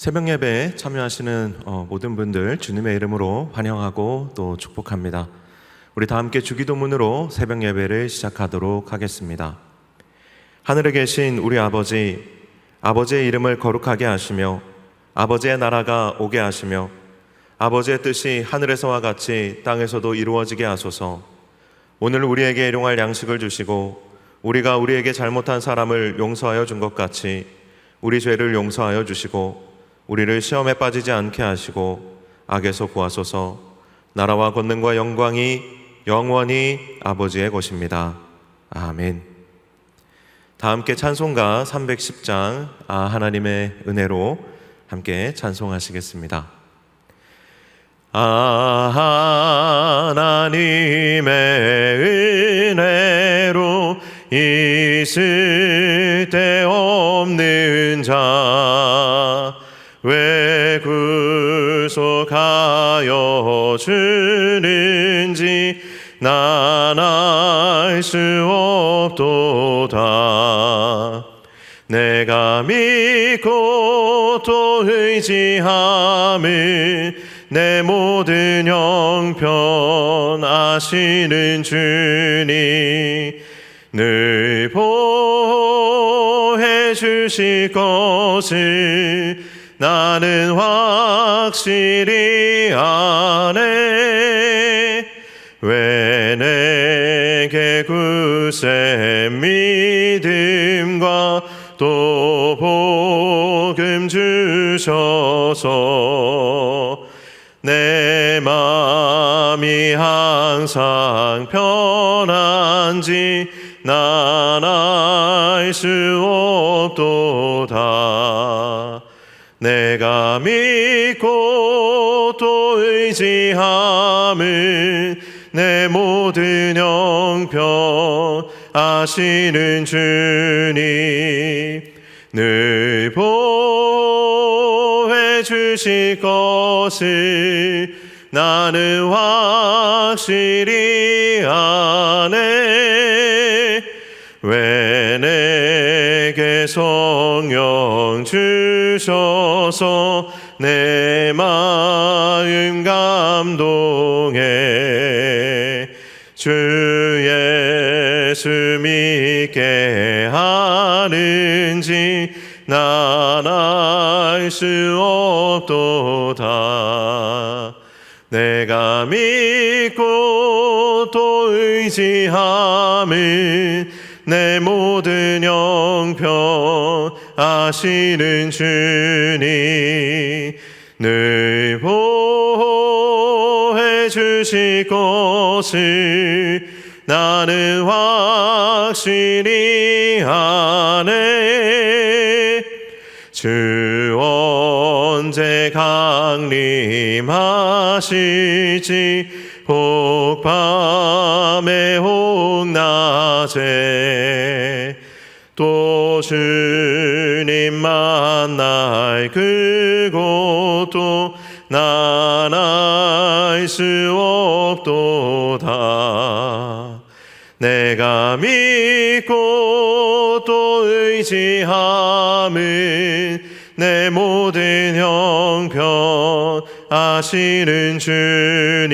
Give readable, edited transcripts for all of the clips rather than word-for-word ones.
새벽 예배에 참여하시는 모든 분들 주님의 이름으로 환영하고 또 축복합니다. 우리 다 함께 주기도문으로 새벽 예배를 시작하도록 하겠습니다. 하늘에 계신 우리 아버지, 아버지의 이름을 거룩하게 하시며 아버지의 나라가 오게 하시며 아버지의 뜻이 하늘에서와 같이 땅에서도 이루어지게 하소서. 오늘 우리에게 일용할 양식을 주시고 우리가 우리에게 잘못한 사람을 용서하여 준 것 같이 우리 죄를 용서하여 주시고 우리를 시험에 빠지지 않게 하시고 악에서 구하소서. 나라와 권능과 영광이 영원히 아버지의 것입니다. 아멘. 다 함께 찬송가 310장 하나님의 은혜로 함께 찬송하시겠습니다. 하나님의 은혜로 있을 데 없는 자 왜 구속하여 주는지 난 알 수 없도다. 내가 믿고 또 의지함을 내 모든 형편 아시는 주님 늘 보호해 주실 것을 나는 확실히 아네. 왜 내게 굳센 믿음과 또 복음 주셔서 내 마음이 항상 편한지 난 알 수 없도다. 내가 믿고 또 의지함을 내 모든 형편 아시는 주님 늘 보호해 주실 것을 나는 확실히 아네. 왜 내게 성령 주셔서 내 마음 감동해 주 예수 믿게 하는지 난 알 수 없도다. 내가 믿고 또 의지함을 내 모든 형편 아시는 주님 늘 보호해 주실 것을 나는 확실히 아네. 주 언제 강림하실지 혹밤에 혹낮에 또 주님 만날 그곳도 난 알 수 없도다. 내가 믿고 또 의지함을 내 모든 형편 아시는 주님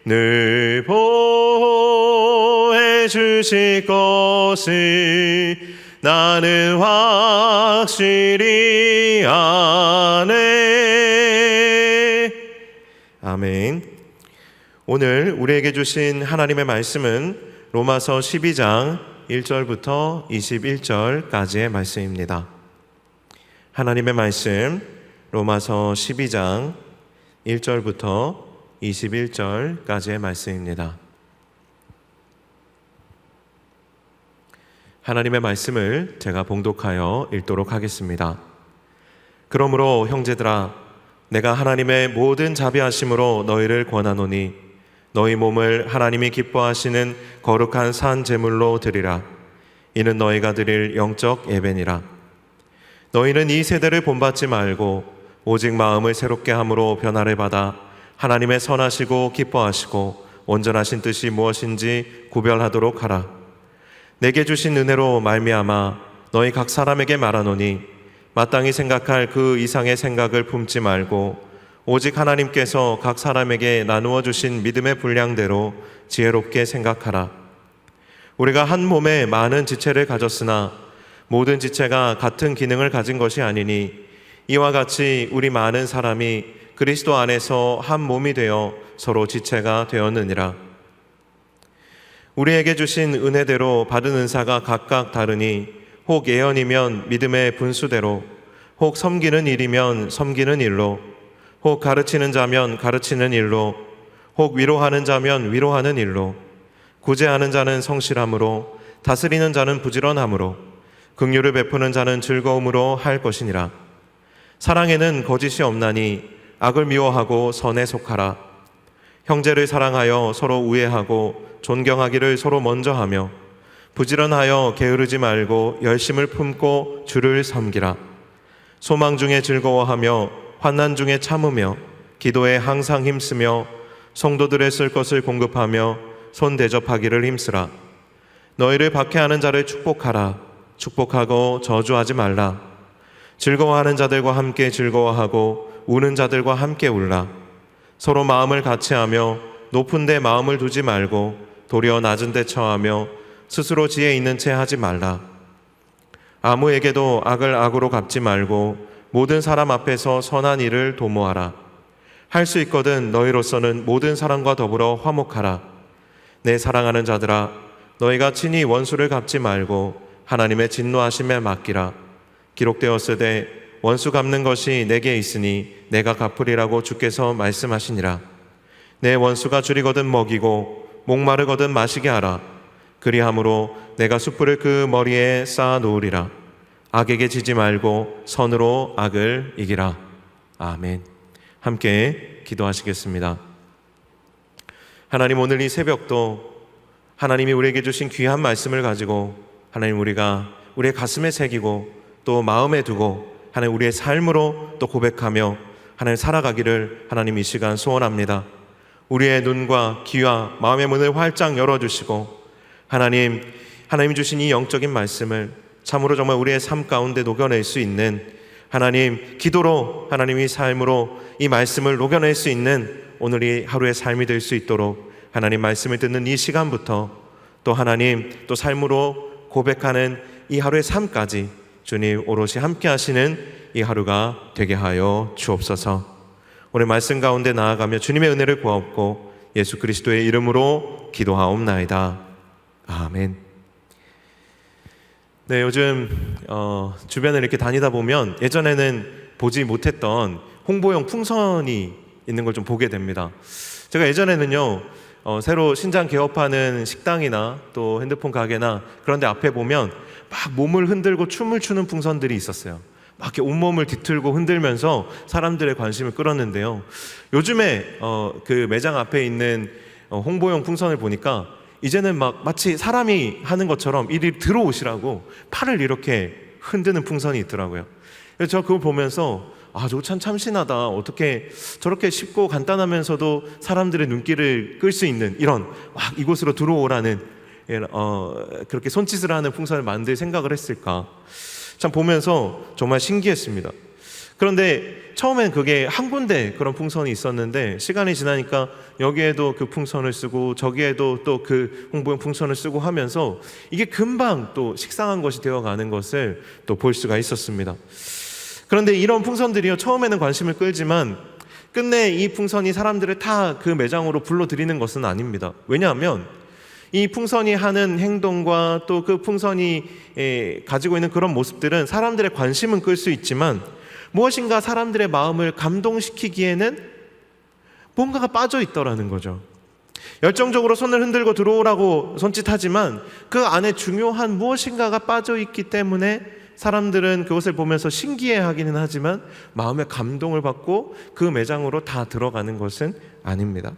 늘 보호해 주실 것을 나는 확실히 아네. 아멘. 오늘 우리에게 주신 하나님의 말씀은 로마서 12장 1절부터 21절까지의 말씀입니다. 하나님의 말씀 로마서 12장 1절부터 21절까지의 말씀입니다. 하나님의 말씀을 제가 봉독하여 읽도록 하겠습니다. 그러므로 형제들아, 내가 하나님의 모든 자비하심으로 너희를 권하노니 너희 몸을 하나님이 기뻐하시는 거룩한 산 제물로 드리라. 이는 너희가 드릴 영적 예배니라. 너희는 이 세대를 본받지 말고 오직 마음을 새롭게 함으로 변화를 받아 하나님의 선하시고 기뻐하시고 온전하신 뜻이 무엇인지 구별하도록 하라. 내게 주신 은혜로 말미암아 너희 각 사람에게 말하노니 마땅히 생각할 그 이상의 생각을 품지 말고 오직 하나님께서 각 사람에게 나누어 주신 믿음의 분량대로 지혜롭게 생각하라. 우리가 한 몸에 많은 지체를 가졌으나 모든 지체가 같은 기능을 가진 것이 아니니 이와 같이 우리 많은 사람이 그리스도 안에서 한 몸이 되어 서로 지체가 되었느니라. 우리에게 주신 은혜대로 받은 은사가 각각 다르니 혹 예언이면 믿음의 분수대로, 혹 섬기는 일이면 섬기는 일로, 혹 가르치는 자면 가르치는 일로, 혹 위로하는 자면 위로하는 일로, 구제하는 자는 성실함으로, 다스리는 자는 부지런함으로, 긍휼을 베푸는 자는 즐거움으로 할 것이니라. 사랑에는 거짓이 없나니 악을 미워하고 선에 속하라. 형제를 사랑하여 서로 우애하고 존경하기를 서로 먼저 하며 부지런하여 게으르지 말고 열심을 품고 주를 섬기라. 소망 중에 즐거워하며 환난 중에 참으며 기도에 항상 힘쓰며 성도들의 쓸 것을 공급하며 손 대접하기를 힘쓰라. 너희를 박해하는 자를 축복하라. 축복하고 저주하지 말라. 즐거워하는 자들과 함께 즐거워하고 우는 자들과 함께 울라. 서로 마음을 같이하며 높은 데 마음을 두지 말고 도리어 낮은 데 처하며 스스로 지혜 있는 채 하지 말라. 아무에게도 악을 악으로 갚지 말고 모든 사람 앞에서 선한 일을 도모하라. 할 수 있거든 너희로서는 모든 사람과 더불어 화목하라. 내 사랑하는 자들아, 너희가 친히 원수를 갚지 말고 하나님의 진노하심에 맡기라. 기록되었으되 원수 갚는 것이 내게 있으니 내가 갚으리라고 주께서 말씀하시니라. 내 원수가 줄이거든 먹이고 목마르거든 마시게 하라. 그리함으로 내가 숯불을 그 머리에 쌓아 놓으리라. 악에게 지지 말고 선으로 악을 이기라. 아멘. 함께 기도하시겠습니다. 하나님, 오늘 이 새벽도 하나님이 우리에게 주신 귀한 말씀을 가지고 하나님 우리가 우리의 가슴에 새기고 또 마음에 두고 하나님 우리의 삶으로 또 고백하며 하나님 살아가기를 하나님 이 시간 소원합니다. 우리의 눈과 귀와 마음의 문을 활짝 열어주시고 하나님 주신 이 영적인 말씀을 참으로 정말 우리의 삶 가운데 녹여낼 수 있는 하나님 기도로 하나님 이 삶으로 이 말씀을 녹여낼 수 있는 오늘이 하루의 삶이 될 수 있도록 하나님 말씀을 듣는 이 시간부터 또 하나님 또 삶으로 고백하는 이 하루의 삶까지 주님 오롯이 함께 하시는 이 하루가 되게 하여 주옵소서. 오늘 말씀 가운데 나아가며 주님의 은혜를 구하옵고 예수 그리스도의 이름으로 기도하옵나이다. 아멘. 네, 요즘 주변을 이렇게 다니다 보면 예전에는 보지 못했던 홍보용 풍선이 있는 걸 좀 보게 됩니다. 제가 예전에는요 새로 신장 개업하는 식당이나 또 핸드폰 가게나 그런 데 앞에 보면 막 몸을 흔들고 춤을 추는 풍선들이 있었어요. 막 이렇게 온몸을 뒤틀고 흔들면서 사람들의 관심을 끌었는데요. 요즘에 그 매장 앞에 있는 홍보용 풍선을 보니까 이제는 막 마치 사람이 하는 것처럼 이리 들어오시라고 팔을 이렇게 흔드는 풍선이 있더라고요. 그래서 저 그거 보면서 저거 참 참신하다. 어떻게 저렇게 쉽고 간단하면서도 사람들의 눈길을 끌 수 있는 이런 이곳으로 들어오라는 그렇게 손짓을 하는 풍선을 만들 생각을 했을까. 참 보면서 정말 신기했습니다. 그런데 처음엔 그게 한 군데 그런 풍선이 있었는데 시간이 지나니까 여기에도 그 풍선을 쓰고 저기에도 또 그 홍보용 풍선을 쓰고 하면서 이게 금방 또 식상한 것이 되어가는 것을 또 볼 수가 있었습니다. 그런데 이런 풍선들이요 처음에는 관심을 끌지만 끝내 이 풍선이 사람들을 다 그 매장으로 불러들이는 것은 아닙니다. 왜냐하면 이 풍선이 하는 행동과 또 그 풍선이 가지고 있는 그런 모습들은 사람들의 관심은 끌 수 있지만 무엇인가 사람들의 마음을 감동시키기에는 뭔가가 빠져 있더라는 거죠. 열정적으로 손을 흔들고 들어오라고 손짓하지만 그 안에 중요한 무엇인가가 빠져 있기 때문에 사람들은 그것을 보면서 신기해하기는 하지만 마음의 감동을 받고 그 매장으로 다 들어가는 것은 아닙니다.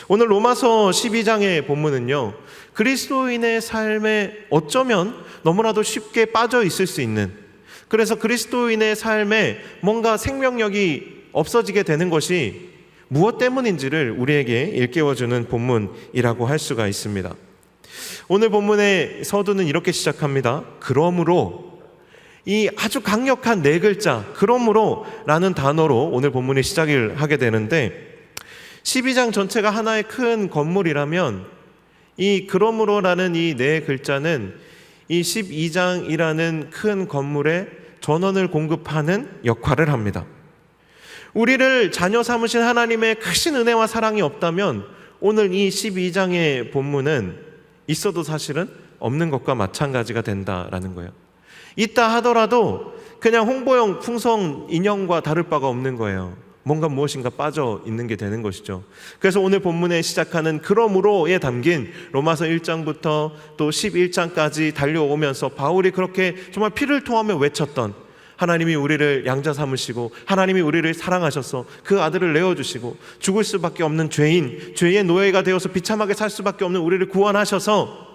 오늘 로마서 12장의 본문은요 그리스도인의 삶에 어쩌면 너무나도 쉽게 빠져 있을 수 있는, 그래서 그리스도인의 삶에 뭔가 생명력이 없어지게 되는 것이 무엇 때문인지를 우리에게 일깨워주는 본문이라고 할 수가 있습니다. 오늘 본문의 서두는 이렇게 시작합니다. 그러므로 이 아주 강력한 네 글자 그러므로라는 단어로 오늘 본문이 시작을 하게 되는데, 12장 전체가 하나의 큰 건물이라면 이 그러므로라는 이 네 글자는 이 12장이라는 큰 건물에 전원을 공급하는 역할을 합니다. 우리를 자녀 삼으신 하나님의 크신 은혜와 사랑이 없다면 오늘 이 12장의 본문은 있어도 사실은 없는 것과 마찬가지가 된다라는 거예요. 있다 하더라도 그냥 홍보용 풍성 인형과 다를 바가 없는 거예요. 뭔가 무엇인가 빠져 있는 게 되는 것이죠. 그래서 오늘 본문에 시작하는 그러므로에 담긴 로마서 1장부터 또 11장까지 달려오면서 바울이 그렇게 정말 피를 토하며 외쳤던, 하나님이 우리를 양자 삼으시고 하나님이 우리를 사랑하셔서 그 아들을 내어주시고 죽을 수밖에 없는 죄인, 죄의 노예가 되어서 비참하게 살 수밖에 없는 우리를 구원하셔서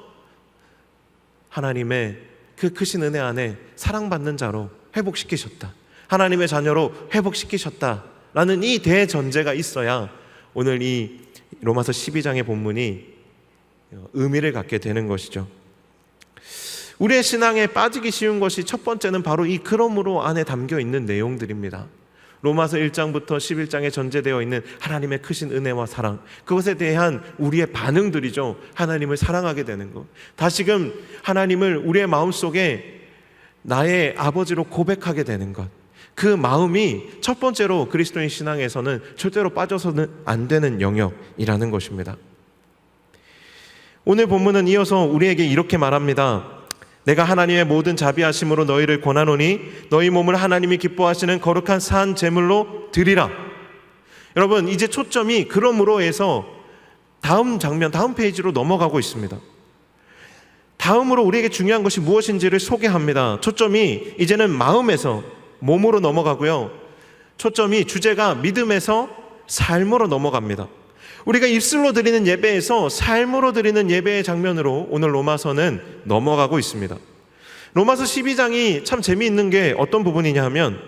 하나님의 그 크신 은혜 안에 사랑받는 자로 회복시키셨다, 하나님의 자녀로 회복시키셨다라는 이 대전제가 있어야 오늘 이 로마서 12장의 본문이 의미를 갖게 되는 것이죠. 우리의 신앙에 빠지기 쉬운 것이 첫 번째는 바로 이 그러므로 안에 담겨 있는 내용들입니다. 로마서 1장부터 11장에 전제되어 있는 하나님의 크신 은혜와 사랑, 그것에 대한 우리의 반응들이죠. 하나님을 사랑하게 되는 것, 다시금 하나님을 우리의 마음속에 나의 아버지로 고백하게 되는 것, 그 마음이 첫 번째로 그리스도인 신앙에서는 절대로 빠져서는 안 되는 영역이라는 것입니다. 오늘 본문은 이어서 우리에게 이렇게 말합니다. 내가 하나님의 모든 자비하심으로 너희를 권하노니 너희 몸을 하나님이 기뻐하시는 거룩한 산 제물로 드리라. 여러분, 이제 초점이 그러므로에서 다음 장면, 다음 페이지로 넘어가고 있습니다. 다음으로 우리에게 중요한 것이 무엇인지를 소개합니다. 초점이 이제는 마음에서 몸으로 넘어가고요, 초점이 주제가 믿음에서 삶으로 넘어갑니다. 우리가 입술로 드리는 예배에서 삶으로 드리는 예배의 장면으로 오늘 로마서는 넘어가고 있습니다. 로마서 12장이 참 재미있는 게 어떤 부분이냐 하면,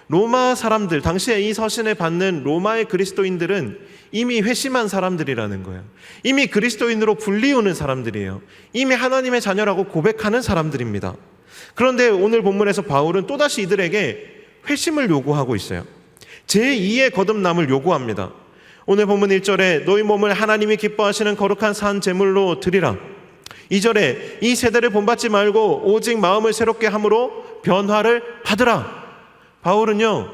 로마 사람들, 당시에 이 서신을 받는 로마의 그리스도인들은 이미 회심한 사람들이라는 거예요. 이미 그리스도인으로 불리우는 사람들이에요. 이미 하나님의 자녀라고 고백하는 사람들입니다. 그런데 오늘 본문에서 바울은 또다시 이들에게 회심을 요구하고 있어요. 제2의 거듭남을 요구합니다. 오늘 본문 1절에 너희 몸을 하나님이 기뻐하시는 거룩한 산 제물로 드리라. 2절에 이 세대를 본받지 말고 오직 마음을 새롭게 함으로 변화를 받으라. 바울은요,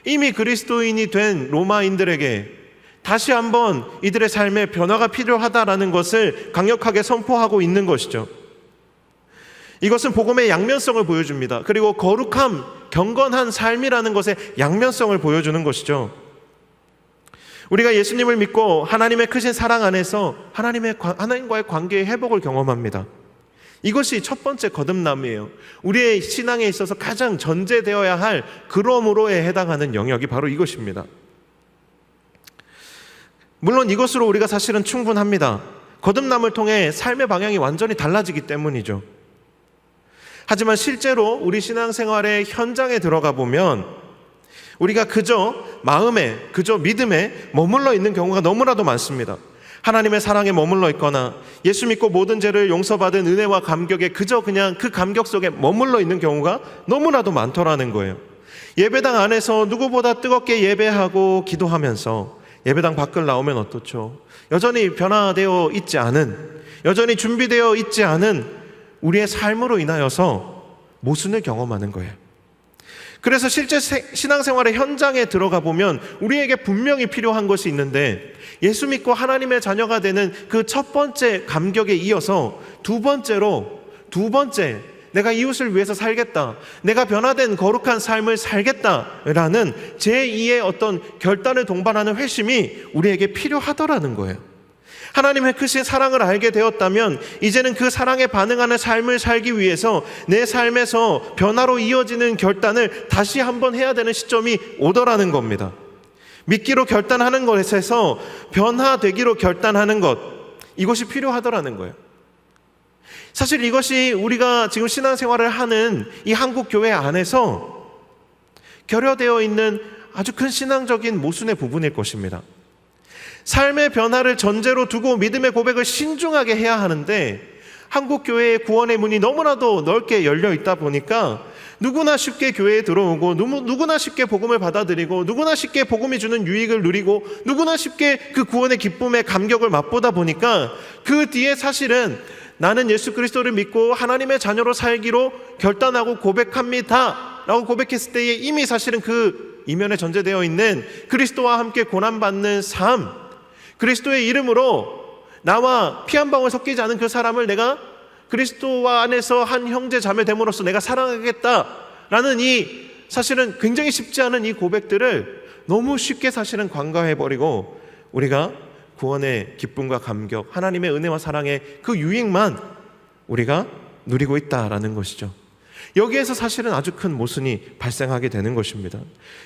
이미 그리스도인이 된 로마인들에게 다시 한번 이들의 삶에 변화가 필요하다라는 것을 강력하게 선포하고 있는 것이죠. 이것은 복음의 양면성을 보여줍니다. 그리고 거룩함, 경건한 삶이라는 것의 양면성을 보여주는 것이죠. 우리가 예수님을 믿고 하나님의 크신 사랑 안에서 하나님과의 관계의 회복을 경험합니다. 이것이 첫 번째 거듭남이에요. 우리의 신앙에 있어서 가장 전제되어야 할 그러므로에 해당하는 영역이 바로 이것입니다. 물론 이것으로 우리가 사실은 충분합니다. 거듭남을 통해 삶의 방향이 완전히 달라지기 때문이죠. 하지만 실제로 우리 신앙생활의 현장에 들어가 보면 우리가 그저 마음에, 그저 믿음에 머물러 있는 경우가 너무나도 많습니다. 하나님의 사랑에 머물러 있거나 예수 믿고 모든 죄를 용서받은 은혜와 감격에 그저 그냥 그 감격 속에 머물러 있는 경우가 너무나도 많더라는 거예요. 예배당 안에서 누구보다 뜨겁게 예배하고 기도하면서 예배당 밖을 나오면 어떻죠? 여전히 변화되어 있지 않은, 여전히 준비되어 있지 않은 우리의 삶으로 인하여서 모순을 경험하는 거예요. 그래서 실제 신앙생활의 현장에 들어가 보면 우리에게 분명히 필요한 것이 있는데, 예수 믿고 하나님의 자녀가 되는 그 첫 번째 감격에 이어서 두 번째, 내가 이웃을 위해서 살겠다, 내가 변화된 거룩한 삶을 살겠다라는 제2의 어떤 결단을 동반하는 회심이 우리에게 필요하더라는 거예요. 하나님의 크신 사랑을 알게 되었다면 이제는 그 사랑에 반응하는 삶을 살기 위해서 내 삶에서 변화로 이어지는 결단을 다시 한번 해야 되는 시점이 오더라는 겁니다. 믿기로 결단하는 것에서 변화되기로 결단하는 것, 이것이 필요하더라는 거예요. 사실 이것이 우리가 지금 신앙생활을 하는 이 한국 교회 안에서 결여되어 있는 아주 큰 신앙적인 모순의 부분일 것입니다. 삶의 변화를 전제로 두고 믿음의 고백을 신중하게 해야 하는데, 한국 교회의 구원의 문이 너무나도 넓게 열려 있다 보니까 누구나 쉽게 교회에 들어오고 누구나 쉽게 복음을 받아들이고 누구나 쉽게 복음이 주는 유익을 누리고 누구나 쉽게 그 구원의 기쁨의 감격을 맛보다 보니까 그 뒤에 사실은 나는 예수 그리스도를 믿고 하나님의 자녀로 살기로 결단하고 고백합니다 라고 고백했을 때에 이미 사실은 그 이면에 전제되어 있는 그리스도와 함께 고난받는 삶, 그리스도의 이름으로 나와 피 한 방울 섞이지 않은 그 사람을 내가 그리스도와 안에서 한 형제 자매 됨으로써 내가 사랑하겠다라는 이 사실은 굉장히 쉽지 않은 이 고백들을 너무 쉽게 사실은 관과해버리고 우리가 구원의 기쁨과 감격, 하나님의 은혜와 사랑의 그 유익만 우리가 누리고 있다라는 것이죠. 여기에서 사실은 아주 큰 모순이 발생하게 되는 것입니다.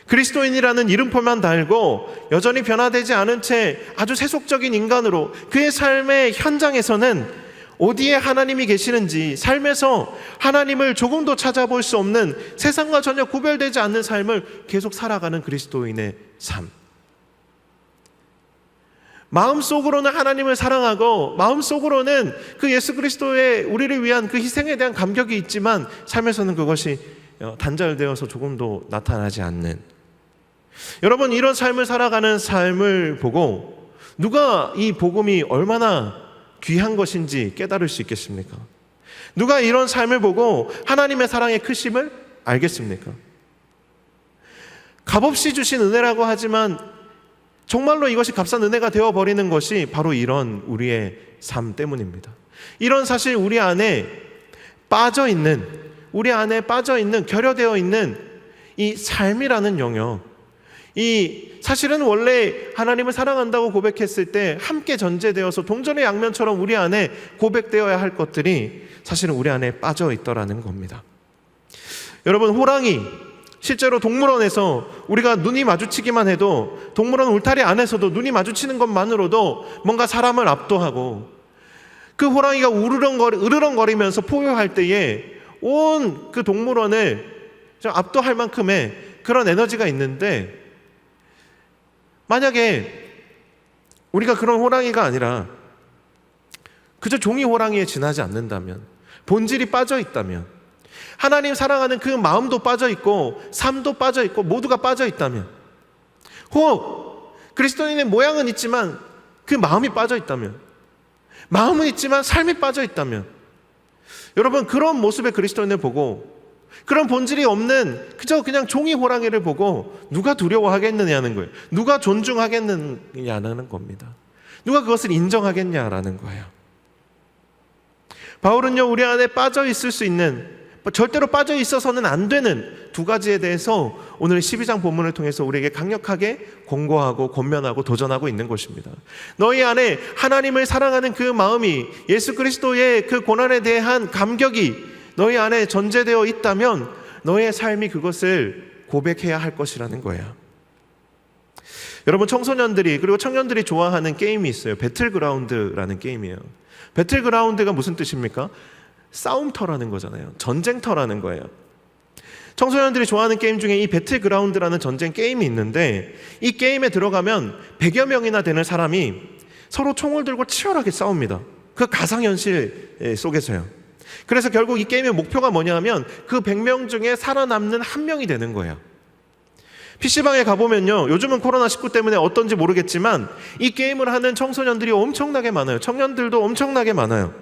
그리스도인이라는 이름표만 달고 여전히 변화되지 않은 채 아주 세속적인 인간으로 그의 삶의 현장에서는 어디에 하나님이 계시는지, 삶에서 하나님을 조금도 찾아볼 수 없는, 세상과 전혀 구별되지 않는 삶을 계속 살아가는 그리스도인의 삶. 마음속으로는 하나님을 사랑하고 마음속으로는 그 예수 그리스도의 우리를 위한 그 희생에 대한 감격이 있지만 삶에서는 그것이 단절되어서 조금도 나타나지 않는, 여러분, 이런 삶을 살아가는 삶을 보고 누가 이 복음이 얼마나 귀한 것인지 깨달을 수 있겠습니까? 누가 이런 삶을 보고 하나님의 사랑의 크심을 알겠습니까? 값없이 주신 은혜라고 하지만 정말로 이것이 값싼 은혜가 되어버리는 것이 바로 이런 우리의 삶 때문입니다. 이런 사실 우리 안에 빠져있는, 결여되어 있는 이 삶이라는 영역, 이 사실은 원래 하나님을 사랑한다고 고백했을 때 함께 전제되어서 동전의 양면처럼 우리 안에 고백되어야 할 것들이 사실은 우리 안에 빠져 있더라는 겁니다. 여러분, 호랑이, 실제로 동물원에서 우리가 눈이 마주치기만 해도, 동물원 울타리 안에서도 눈이 마주치는 것만으로도 뭔가 사람을 압도하고, 그 호랑이가 으르렁거리면서 포효할 때에 온 그 동물원을 압도할 만큼의 그런 에너지가 있는데, 만약에 우리가 그런 호랑이가 아니라 그저 종이 호랑이에 지나지 않는다면, 본질이 빠져 있다면, 하나님 사랑하는 그 마음도 빠져 있고 삶도 빠져 있고 모두가 빠져 있다면, 혹 그리스도인의 모양은 있지만 그 마음이 빠져 있다면, 마음은 있지만 삶이 빠져 있다면, 여러분, 그런 모습의 그리스도인을 보고, 그런 본질이 없는 그냥 종이 호랑이를 보고 누가 두려워하겠느냐는 거예요. 누가 존중하겠느냐는 겁니다. 누가 그것을 인정하겠냐라는 거예요. 바울은요, 우리 안에 빠져 있을 수 있는, 절대로 빠져 있어서는 안 되는 두 가지에 대해서 오늘 12장 본문을 통해서 우리에게 강력하게 권고하고 권면하고 도전하고 있는 것입니다. 너희 안에 하나님을 사랑하는 그 마음이, 예수 그리스도의 그 고난에 대한 감격이 너희 안에 전제되어 있다면 너의 삶이 그것을 고백해야 할 것이라는 거예요. 여러분, 청소년들이 그리고 청년들이 좋아하는 게임이 있어요. 배틀그라운드라는 게임이에요. 배틀그라운드가 무슨 뜻입니까? 싸움터라는 거잖아요. 전쟁터라는 거예요. 청소년들이 좋아하는 게임 중에 이 배틀그라운드라는 전쟁 게임이 있는데, 이 게임에 들어가면 100여 명이나 되는 사람이 서로 총을 들고 치열하게 싸웁니다. 그 가상현실 속에서요. 그래서 결국 이 게임의 목표가 뭐냐 하면 그 100명 중에 살아남는 한 명이 되는 거예요. PC방에 가보면요, 요즘은 코로나19 때문에 어떤지 모르겠지만 이 게임을 하는 청소년들이 엄청나게 많아요. 청년들도 엄청나게 많아요.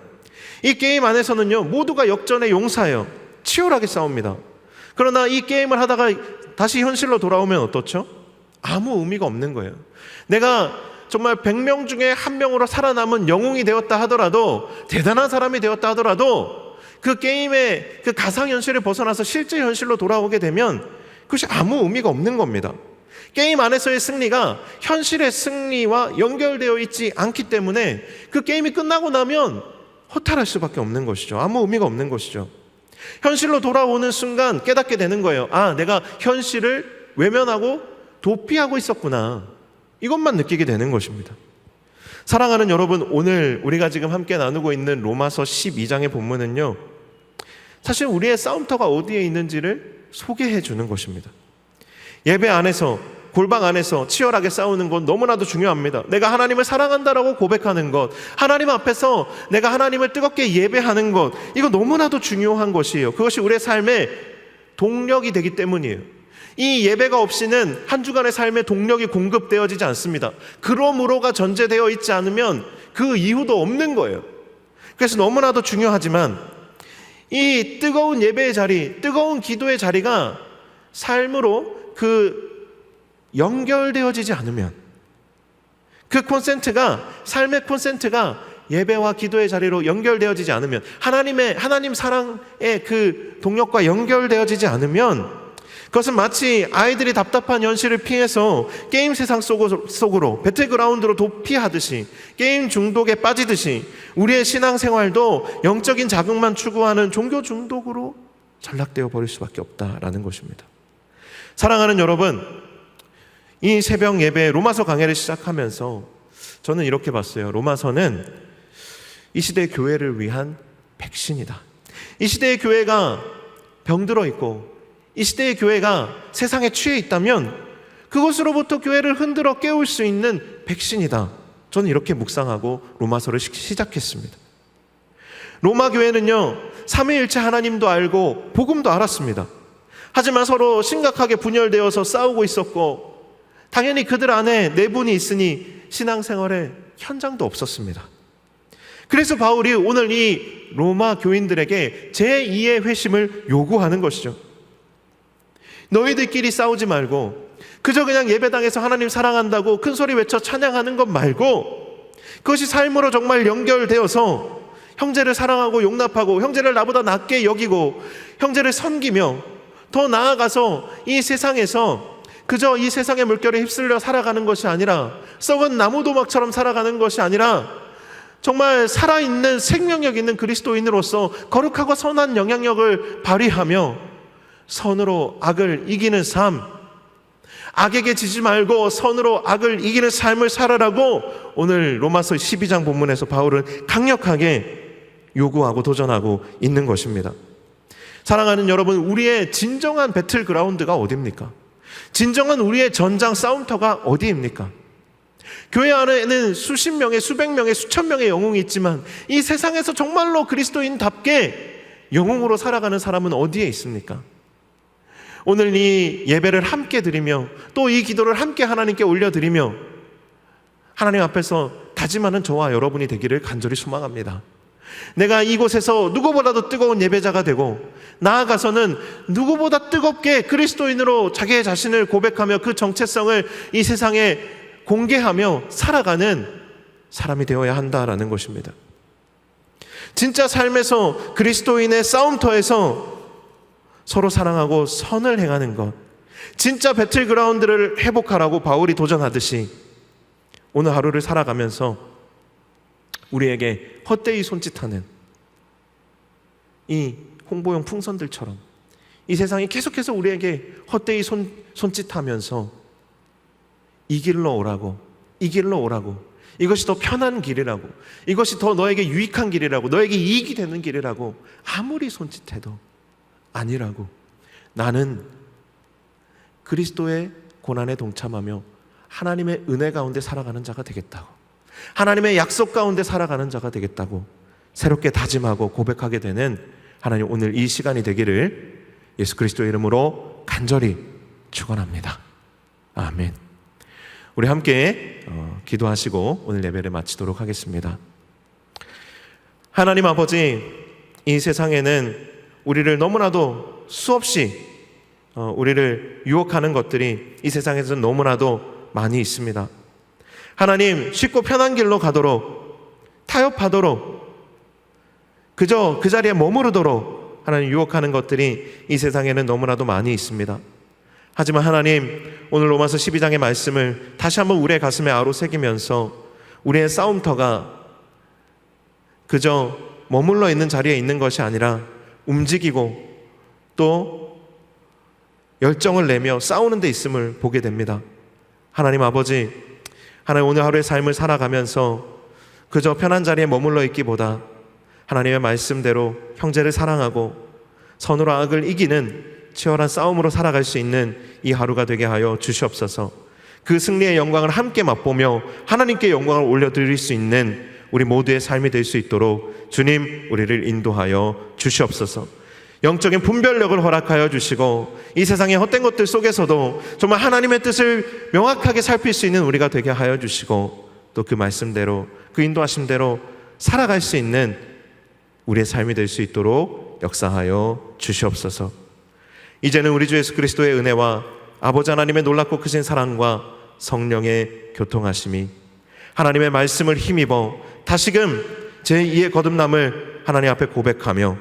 이 게임 안에서는요, 모두가 역전의 용사예요. 치열하게 싸웁니다. 그러나 이 게임을 하다가 다시 현실로 돌아오면 어떻죠? 아무 의미가 없는 거예요. 내가 정말 100명 중에 한 명으로 살아남은 영웅이 되었다 하더라도, 대단한 사람이 되었다 하더라도 그 게임의 그 가상현실을 벗어나서 실제 현실로 돌아오게 되면 그것이 아무 의미가 없는 겁니다. 게임 안에서의 승리가 현실의 승리와 연결되어 있지 않기 때문에 그 게임이 끝나고 나면 허탈할 수밖에 없는 것이죠. 아무 의미가 없는 것이죠. 현실로 돌아오는 순간 깨닫게 되는 거예요. 아, 내가 현실을 외면하고 도피하고 있었구나. 이것만 느끼게 되는 것입니다. 사랑하는 여러분, 오늘 우리가 지금 함께 나누고 있는 로마서 12장의 본문은요, 사실 우리의 싸움터가 어디에 있는지를 소개해 주는 것입니다. 예배 안에서, 골방 안에서 치열하게 싸우는 건 너무나도 중요합니다. 내가 하나님을 사랑한다라고 고백하는 것, 하나님 앞에서 내가 하나님을 뜨겁게 예배하는 것, 이거 너무나도 중요한 것이에요. 그것이 우리의 삶의 동력이 되기 때문이에요. 이 예배가 없이는 한 주간의 삶에 동력이 공급되어지지 않습니다. 그러므로가 전제되어 있지 않으면 그 이유도 없는 거예요. 그래서 너무나도 중요하지만 이 뜨거운 예배의 자리, 뜨거운 기도의 자리가 삶으로 연결되어지지 않으면, 그 콘센트가, 삶의 콘센트가 예배와 기도의 자리로 연결되어지지 않으면, 하나님 사랑의 그 동력과 연결되어지지 않으면, 그것은 마치 아이들이 답답한 현실을 피해서 게임 세상 속으로 배틀그라운드로 도피하듯이, 게임 중독에 빠지듯이 우리의 신앙생활도 영적인 자극만 추구하는 종교 중독으로 전락되어 버릴 수밖에 없다라는 것입니다. 사랑하는 여러분, 이 새벽 예배 로마서 강해를 시작하면서 저는 이렇게 봤어요. 로마서는 이 시대의 교회를 위한 백신이다. 이 시대의 교회가 병들어 있고 이 시대의 교회가 세상에 취해 있다면 그것으로부터 교회를 흔들어 깨울 수 있는 백신이다. 저는 이렇게 묵상하고 로마서를 시작했습니다. 로마 교회는요, 삼위일체 하나님도 알고 복음도 알았습니다. 하지만 서로 심각하게 분열되어서 싸우고 있었고, 당연히 그들 안에 내분이 있으니 신앙생활에 현장도 없었습니다. 그래서 바울이 오늘 이 로마 교인들에게 제2의 회심을 요구하는 것이죠. 너희들끼리 싸우지 말고 그저 그냥 예배당에서 하나님 사랑한다고 큰 소리 외쳐 찬양하는 것 말고, 그것이 삶으로 정말 연결되어서 형제를 사랑하고 용납하고 형제를 나보다 낮게 여기고 형제를 섬기며, 더 나아가서 이 세상에서 그저 이 세상의 물결에 휩쓸려 살아가는 것이 아니라, 썩은 나무도막처럼 살아가는 것이 아니라 정말 살아있는 생명력 있는 그리스도인으로서 거룩하고 선한 영향력을 발휘하며 선으로 악을 이기는 삶, 악에게 지지 말고 선으로 악을 이기는 삶을 살아라고 오늘 로마서 12장 본문에서 바울은 강력하게 요구하고 도전하고 있는 것입니다. 사랑하는 여러분, 우리의 진정한 배틀그라운드가 어디입니까? 진정한 우리의 전장 싸움터가 어디입니까? 교회 안에는 수십 명의, 수백 명의, 수천 명의 영웅이 있지만 이 세상에서 정말로 그리스도인답게 영웅으로 살아가는 사람은 어디에 있습니까? 오늘 이 예배를 함께 드리며 또 이 기도를 함께 하나님께 올려드리며 하나님 앞에서 다짐하는 저와 여러분이 되기를 간절히 소망합니다. 내가 이곳에서 누구보다도 뜨거운 예배자가 되고 나아가서는 누구보다 뜨겁게 그리스도인으로 자기의 자신을 고백하며 그 정체성을 이 세상에 공개하며 살아가는 사람이 되어야 한다라는 것입니다. 진짜 삶에서 그리스도인의 싸움터에서 서로 사랑하고 선을 행하는 것, 진짜 배틀그라운드를 회복하라고 바울이 도전하듯이 오늘 하루를 살아가면서 우리에게 헛되이 손짓하는 이 홍보용 풍선들처럼 이 세상이 계속해서 우리에게 헛되이 손짓하면서 이 길로 오라고, 이 길로 오라고, 이것이 더 편한 길이라고, 이것이 더 너에게 유익한 길이라고, 너에게 이익이 되는 길이라고 아무리 손짓해도 아니라고, 나는 그리스도의 고난에 동참하며 하나님의 은혜 가운데 살아가는 자가 되겠다고, 하나님의 약속 가운데 살아가는 자가 되겠다고 새롭게 다짐하고 고백하게 되는 하나님, 오늘 이 시간이 되기를 예수 그리스도의 이름으로 간절히 축원합니다. 아멘. 우리 함께 기도하시고 오늘 예배를 마치도록 하겠습니다. 하나님 아버지, 이 세상에는 우리를 너무나도 수없이 우리를 유혹하는 것들이 이 세상에서는 너무나도 많이 있습니다. 하나님, 쉽고 편한 길로 가도록, 타협하도록, 그저 그 자리에 머무르도록 하나님 유혹하는 것들이 이 세상에는 너무나도 많이 있습니다. 하지만 하나님, 오늘 로마서 12장의 말씀을 다시 한번 우리의 가슴에 아로새기면서 우리의 싸움터가 그저 머물러 있는 자리에 있는 것이 아니라 움직이고 또 열정을 내며 싸우는 데 있음을 보게 됩니다. 하나님 아버지, 하나님 오늘 하루의 삶을 살아가면서 그저 편한 자리에 머물러 있기보다 하나님의 말씀대로 형제를 사랑하고 선으로 악을 이기는 치열한 싸움으로 살아갈 수 있는 이 하루가 되게 하여 주시옵소서. 그 승리의 영광을 함께 맛보며 하나님께 영광을 올려드릴 수 있는 우리 모두의 삶이 될 수 있도록 주님, 우리를 인도하여 주시옵소서. 영적인 분별력을 허락하여 주시고 이 세상의 헛된 것들 속에서도 정말 하나님의 뜻을 명확하게 살필 수 있는 우리가 되게 하여 주시고 또 그 말씀대로 그 인도하심대로 살아갈 수 있는 우리의 삶이 될 수 있도록 역사하여 주시옵소서. 이제는 우리 주 예수 그리스도의 은혜와 아버지 하나님의 놀랍고 크신 사랑과 성령의 교통하심이 하나님의 말씀을 힘입어 다시금 제2의 거듭남을 하나님 앞에 고백하며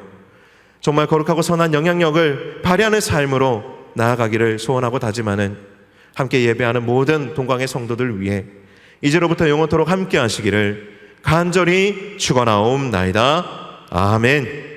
정말 거룩하고 선한 영향력을 발휘하는 삶으로 나아가기를 소원하고 다짐하는 함께 예배하는 모든 동광의 성도들 위해 이제로부터 영원토록 함께 하시기를 간절히 축원하옵나이다. 아멘.